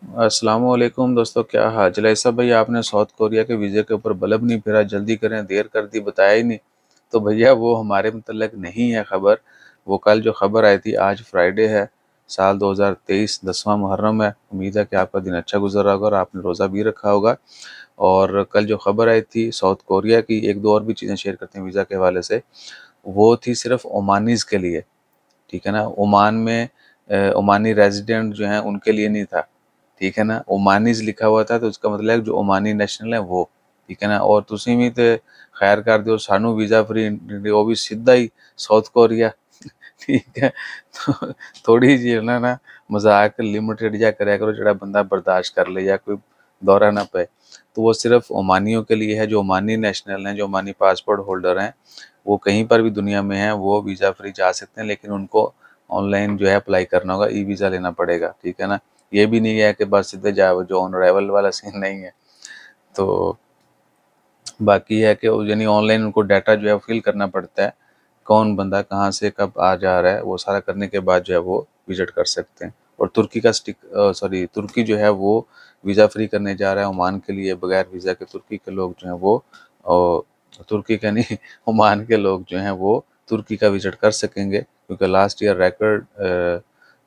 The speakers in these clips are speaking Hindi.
अस्सलाम वालेकुम दोस्तों, क्या हाल है। ऐसा भाई आपने साउथ कोरिया के वीज़े के ऊपर बल्ब नहीं फिरा, जल्दी करें, देर कर दी, बताया ही नहीं। तो भैया वो हमारे मुतल्लिक नहीं है खबर। वो कल जो खबर आई थी, आज फ्राइडे है, साल 2023, 10वां मुहर्रम है। उम्मीद है कि आपका दिन अच्छा गुजर रहा होगा और आपने रोज़ा भी रखा होगा। और कल जो खबर आई थी साउथ कोरिया की, एक दो और भी चीज़ें शेयर करते हैं वीज़ा के हवाले से। वो थी सिर्फ ओमानीज़ के लिए, ठीक है ना। ओमान में ओमानी रेजिडेंट जो हैं उनके लिए नहीं था, ठीक है ना। ओमानीज लिखा हुआ था तो उसका मतलब है जो ओमानी नेशनल है वो, ठीक है ना। और तुसी भी तो खैर कर दो, सानू वीज़ा फ्री, वो भी सीधा ही साउथ कोरिया। ठीक है। तो थोड़ी जी ना मजाक लिमिटेड जा कराया करो, जरा बंदा बर्दाश्त कर ले या कोई दौरा ना पाए। तो वो सिर्फ ओमानियों के लिए है, जो ओमानी नेशनल हैं, जो ओमानी पासपोर्ट होल्डर हैं, वो कहीं पर भी दुनिया में हैं, वो वीज़ा फ्री जा सकते हैं। लेकिन उनको ऑनलाइन जो है अप्लाई करना होगा, ई वीज़ा लेना पड़ेगा, ठीक है ना। ये भी नहीं है कि बस सीधे जाओ, जो ऑन अराइवल वाला सीन नहीं है। तो बाकी है कि यानी ऑनलाइन उनको डाटा जो है फिल करना पड़ता है, कौन बंदा कहाँ से कब आ जा रहा है, वो सारा करने के बाद जो है वो विजिट कर सकते हैं। और तुर्की का तुर्की जो है वो वीज़ा फ्री करने जा रहा है ओमान के लिए, बगैर वीज़ा के तुर्की के लोग जो हैं वो, तुर्की का नहीं, ओमान के लोग जो हैं वो तुर्की का विजिट कर सकेंगे। क्योंकि लास्ट ईयर रिकॉर्ड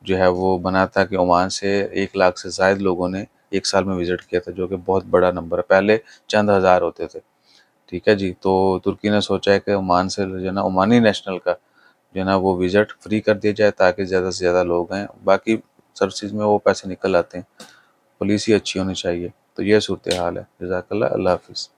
जो है वो बना था कि ओमान से 1 लाख से ज़ायद लोगों ने एक साल में विजिट किया था, जो कि बहुत बड़ा नंबर है। पहले चंद हज़ार होते थे, ठीक है जी। तो तुर्की ने सोचा है कि ओमान से जो है ना, ओमानी नेशनल का जो है ना वो विजिट फ्री कर दिया जाए, ताकि ज़्यादा से ज़्यादा लोग हैं। बाकी सर्विसेज में वो पैसे निकल आते हैं, पॉलिसी अच्छी होनी चाहिए। तो ये सूरत हाल है। जज़ाकल्लाह, अल्लाह हाफ़िज़।